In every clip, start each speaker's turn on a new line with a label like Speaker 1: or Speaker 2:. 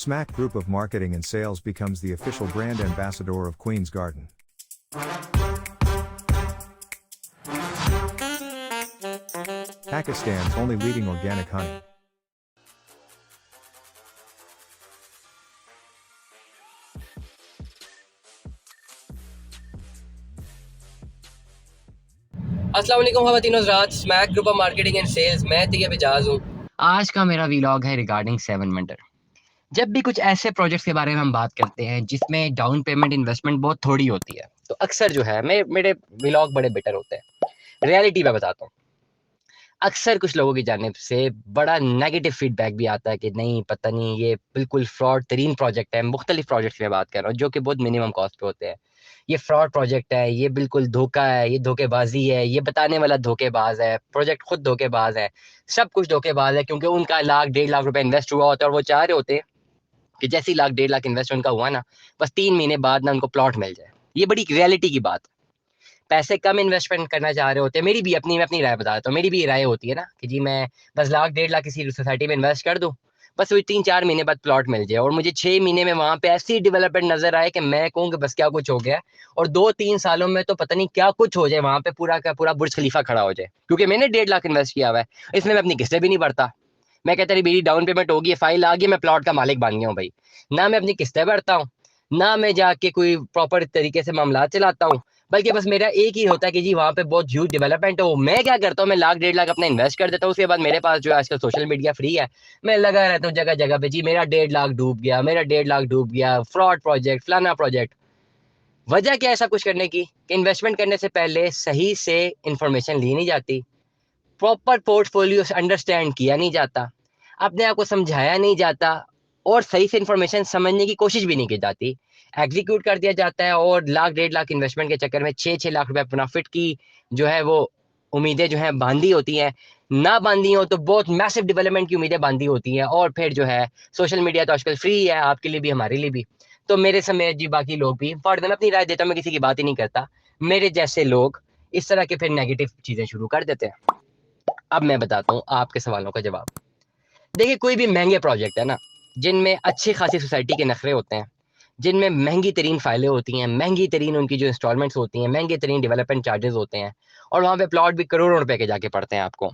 Speaker 1: Smack Group of Marketing and Sales becomes the official brand ambassador of Queen's Garden. Pakistan's only leading organic honey.
Speaker 2: अस्सलाम वालेकुम ख़वातीन और हज़रात, Smac group of marketing and sales, मैं तैयब एजाज हूँ।
Speaker 3: आज का मेरा व्लॉग है रिगार्डिंग 7 वंडर। जब भी कुछ ऐसे प्रोजेक्ट्स के बारे में हम बात करते हैं जिसमें डाउन पेमेंट इन्वेस्टमेंट बहुत थोड़ी होती है, तो अक्सर जो है मेरे व्लॉग बड़े बेटर होते हैं। रियलिटी मैं बताता हूँ, अक्सर कुछ लोगों की जानिब से बड़ा नेगेटिव फीडबैक भी आता है कि नहीं, पता नहीं, ये बिल्कुल फ्रॉड तरीन प्रोजेक्ट है। मुख्तलिफ प्रोजेक्ट्स की मैं बात कर रहा हूँ जो कि बहुत मिनिमम कॉस्ट पे होते हैं। ये फ्रॉड प्रोजेक्ट है, ये बिल्कुल धोखा है, ये धोखेबाजी है, ये बताने वाला धोखेबाज है, प्रोजेक्ट खुद धोखेबाज है, सब कुछ धोखेबाज है। क्योंकि उनका लाख 1.5 लाख रुपए इन्वेस्ट हुआ होता है और वो चाह रहे होते हैं कि जैसे ही लाख 1.5 लाख इन्वेस्ट उनका हुआ ना, बस 3 महीने बाद ना उनको प्लॉट मिल जाए। ये बड़ी रियलिटी की बात है। पैसे कम इन्वेस्टमेंट करना चाह रहे होते हैं। मैं अपनी राय बता देता हूँ। मेरी भी राय होती है ना कि जी मैं बस लाख 1.5 लाख किसी सोसाइटी में इन्वेस्ट कर दूँ, बस वही 3-4 महीने बाद प्लॉट मिल जाए और मुझे 6 महीने में वहां पे ऐसी डेवलपमेंट नजर आए कि मैं कहूँ कि बस क्या कुछ हो गया। और 2-3 सालों में तो पता नहीं क्या कुछ हो जाए, वहां पे पूरा का पूरा बुर्ज खलीफा खड़ा हो जाए, क्योंकि मैंने 1.5 लाख इन्वेस्ट किया हुआ है। इसमें मैं अपनी किस्तें भी नहीं भरता। मैं कहता रही मेरी डाउन पेमेंट होगी, फाइल आ गई, मैं प्लॉट का मालिक बन गया हूँ भाई। ना मैं अपनी किस्तें भरता हूँ, ना मैं जाके कोई प्रॉपर तरीके से मामला चलाता हूँ, बल्कि बस मेरा एक ही होता है कि जी वहाँ पे बहुत ह्यूज डेवलपमेंट हो। मैं क्या करता हूँ, मैं लाख 1.5 लाख अपना इन्वेस्ट कर देता हूँ। उसके बाद मेरे पास जो है आजकल सोशल मीडिया फ्री है, मैं लगा रहता हूँ जगह जगह पे, जी मेरा 1.5 लाख डूब गया, मेरा 1.5 लाख डूब गया, फ्रॉड प्रोजेक्ट, फलाना प्रोजेक्ट। वजह क्या है ऐसा कुछ करने की कि इन्वेस्टमेंट करने से पहले सही से इंफॉर्मेशन ली नहीं जाती, प्रॉपर पोर्टफोलियो से अंडरस्टैंड किया नहीं जाता, अपने आप को समझाया नहीं जाता, और सही से इंफॉर्मेशन समझने की कोशिश भी नहीं की जाती। एग्जीक्यूट कर दिया जाता है और लाख 1.5 लाख इन्वेस्टमेंट के चक्कर में 6-6 लाख रुपए प्रॉफिट की जो है वो उम्मीदें जो है बांधी होती हैं। ना बांधी हो तो बहुत मैसिव डेवलपमेंट की उम्मीदें बांधी होती हैं। और फिर जो है सोशल मीडिया तो आजकल फ्री है, आपके लिए भी हमारे लिए भी, तो मेरे समेत जी बाकी लोग भी, फॉर मैं अपनी राय देता हूँ, मैं किसी की बात ही नहीं करता। मेरे जैसे लोग इस तरह के फिर नेगेटिव चीजें शुरू कर देते हैं। अब मैं बताता हूँ आपके सवालों का जवाब। देखिए, कोई भी महंगे प्रोजेक्ट है ना, जिनमें अच्छी खासी सोसाइटी के नखरे होते हैं, जिनमें महंगी तरीन फाइलें होती हैं, महंगी तरीन उनकी जो इंस्टॉलमेंट्स होती हैं, महंगे तरीन डेवलपमेंट चार्जेस होते हैं, और वहाँ पे प्लॉट भी करोड़ों रुपए के जाके पड़ते हैं आपको।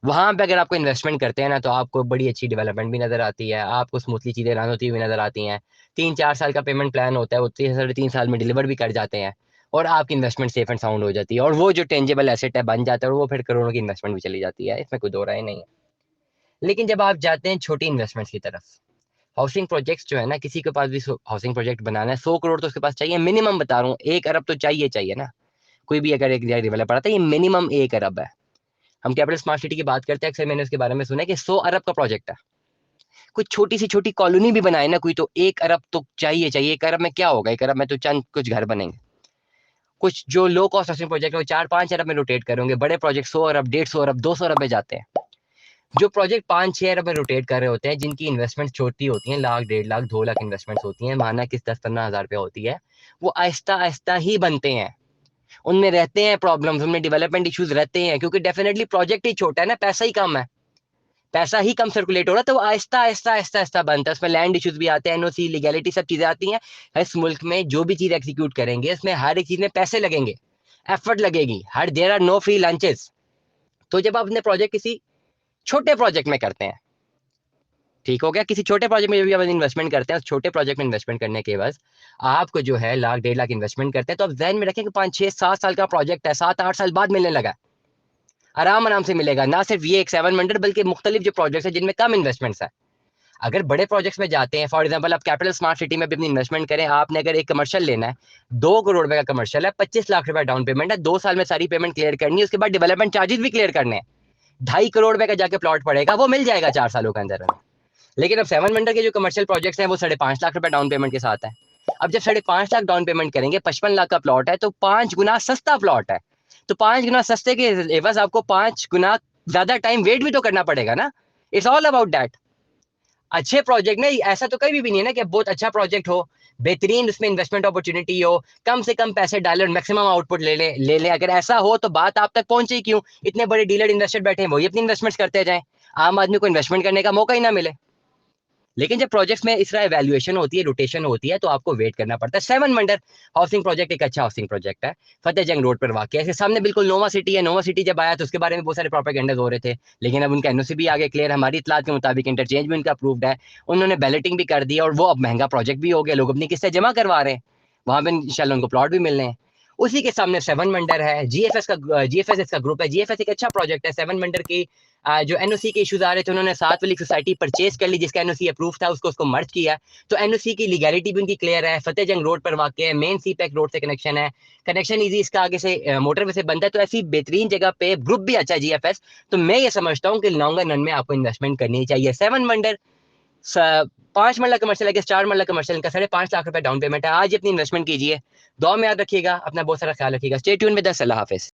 Speaker 3: वहाँ पे अगर आपको इन्वेस्टमेंट करते हैं ना, तो आपको बड़ी अच्छी डेवलपमेंट भी नजर आती है, आपको स्मूथली चीजें रन होती हुई नजर आती हैं। 3-4 साल का पेमेंट प्लान होता है, वो 3-3.5 साल में डिलीवर भी कर जाते हैं, और आपकी इन्वेस्टमेंट सेफ एंड साउंड हो जाती है, और वो जो टेंजेबल एसेट है बन जाता है, और वो फिर करोड़ों की इन्वेस्टमेंट भी चली जाती है। इसमें कोई दो राय नहीं है। लेकिन जब आप जाते हैं छोटी इन्वेस्टमेंट्स की तरफ, हाउसिंग प्रोजेक्ट्स जो है ना, किसी के पास भी हाउसिंग प्रोजेक्ट बनाना है, 100 करोड़ तो उसके पास चाहिए मिनिमम, बता रहा हूँ 1 अरब तो चाहिए चाहिए ना। कोई भी अगर एक डेवलपर आता है, ये मिनिमम 1 अरब है। हम कैपिटल स्मार्ट सिटी की बात करते हैं, अक्सर मैंने उसके बारे में सुना है कि 100 अरब का प्रोजेक्ट है। कुछ छोटी सी छोटी कॉलोनी भी बनाए ना कोई, तो 1 अरब तो चाहिए चाहिए। 1 अरब में क्या होगा, 1 अरब में तो चंद कुछ घर बनेंगे। कुछ जो लो कॉस्ट हाउसिंग प्रोजेक्ट है वो 4-5 अरब में रोटेट करेंगे। बड़े प्रोजेक्ट 100 अरब, 150 अरब, 200 अरब में जाते हैं। जो प्रोजेक्ट 5-6 अरब में रोटेट कर रहे होते हैं, जिनकी इन्वेस्टमेंट छोटी होती है, लाख 1.5 लाख 2 लाख इन्वेस्टमेंट्स होती हैं, माना कि 10-15 हज़ार रुपया होती है, वो आहिस्ता आहिस्ता ही बनते हैं। उनमें रहते हैं प्रॉब्लम्स, उनमें डेवलपमेंट इश्यूज रहते हैं, क्योंकि डेफिनेटली प्रोजेक्ट ही छोटा है ना, पैसा ही कम है, पैसा ही कम सर्कुलेट हो रहा है, तो वो आहिस्ता आहिस्ता आहिस्ता आहिस्ता बनता है। उसमें लैंड इश्यूज भी आते हैं, एनओसी, लीगैलिटी, सब चीजें आती हैं। इस मुल्क में जो भी चीज एग्जीक्यूट करेंगे, इसमें हर एक चीज में पैसे लगेंगे, एफर्ट लगेगी, here there are no free lunches. तो जब आप अपने प्रोजेक्ट किसी छोटे प्रोजेक्ट में करते हैं, ठीक हो गया, किसी छोटे प्रोजेक्ट में जब भी आप इन्वेस्टमेंट करते हैं, उस छोटे प्रोजेक्ट में इन्वेस्टमेंट करने के बाद आपको जो है लाख 1.5 लाख इन्वेस्टमेंट करते हैं, तो आप ध्यान में रखें कि 5-6-7 साल का प्रोजेक्ट है, 7-8 साल बाद मिलने लगा, आराम आराम से मिलेगा। ना सिर्फ ये एक 7 वंडर, बल्कि मुख्तलिफ जो प्रोजेक्ट्स है जिनमें कम इन्वेस्टमेंट्स है। अगर बड़े प्रोजेक्ट्स में जाते हैं, फॉर एग्जाम्पल आप कैपिटल स्मार्ट सिटी में भी अपनी इन्वेस्टमेंट करें, आपने अगर एक कमर्शियल लेना है, 2 करोड़ रुपए का कमर्शियल है, 25 लाख रुपए डाउन पेमेंट है, 2 साल में सारी पेमेंट क्लियर करनी है, उसके बाद डेवलपमेंट चार्जेस भी क्लियर करने हैं, 2.5 करोड़ रुपए का जाके प्लॉट पड़ेगा, वो मिल जाएगा 4 सालों के अंदर। लेकिन अब 7 वंडर के जो कमर्शियल प्रोजेक्ट्स हैं वो 5.5 लाख रुपए डाउन पेमेंट के साथ है। अब जब 5.5 लाख डाउन पेमेंट करेंगे, 55 लाख का प्लॉट है, तो 5 गुना सस्ता प्लॉट है। तो 5 गुना सस्ते के एवज आपको 5 गुना ज्यादा टाइम वेट भी तो करना पड़ेगा ना। It's all about that. अच्छे प्रोजेक्ट में ऐसा तो कभी भी नहीं है ना कि बहुत अच्छा प्रोजेक्ट हो, बेहतरीन उसमें इन्वेस्टमेंट अपॉर्चुनिटी हो, कम से कम पैसे डाले और मैक्सिमम आउटपुट ले ले। अगर ऐसा हो तो बात आप तक पहुंचे ही क्यों? इतने बड़े डीलर इन्वेस्टर बैठे हैं, वही अपनी इन्वेस्टमेंट्स करते जाएं, आम आदमी को इन्वेस्टमेंट करने का मौका ही ना मिले। लेकिन जब प्रोजेक्ट्स में इस तरह एवेल्युएशन होती है, रोटेशन होती है, तो आपको वेट करना पड़ता है। 7 मंडर हाउसिंग प्रोजेक्ट एक अच्छा हाउसिंग प्रोजेक्ट है, फतेह जंग रोड पर वाक़ है। इसके सामने बिल्कुल नोवा सिटी है। नोवा सिटी जब आया तो उसके बारे में बहुत सारे प्रोपेगेंडास हो रहे थे, लेकिन अब उनका एनओसी भी आ गया क्लियर। हमारी इत्तलात के मुताबिक इंटरचेंज भी उनका अप्रूव्ड है, उन्होंने बैलेटिंग भी कर दी और वो अब महंगा प्रोजेक्ट भी हो गया, लोग अपनी किस्तें जमा करवा रहे हैं, वहाँ पे इंशाल्लाह उनको प्लॉट भी मिलने हैं। उसी के सामने 7 मंडर है, जीएफएस इसका ग्रुप है। जीएफएस एक अच्छा प्रोजेक्ट है। 7 मंडर की जो एनओसी के इश्यूज आ रहे थे, उन्होंने 7 वाली सोसाइटी परचेज कर ली, जिसका एनओसी अप्रूव था, उसको मर्ज किया, तो एनओसी की लीगैलिटी भी उनकी क्लियर है। फतेह जंग रोड पर वाक़ है, मेन सी पैक रोड से कनेक्शन है, कनेक्शन इजी इसका आगे से मोटरवे से बनता है। तो ऐसी बेहतरीन जगह पे ग्रुप भी अच्छा है जीएफएस। तो मैं ये समझता हूँ कि लॉन्गर रन में आपको इन्वेस्टमेंट करनी चाहिए। 7 मंडर 5 मरला कमर्शियल है, 4 मरला कमर्शियल, इनका 5.5 लाख रुपए डाउन पेमेंट है। आज ही अपनी इन्वेस्टमेंट कीजिए। दुआ में याद रखिएगा, अपना बहुत सारा ख्याल रखिएगा। Stay tune with us. Allah Hafiz.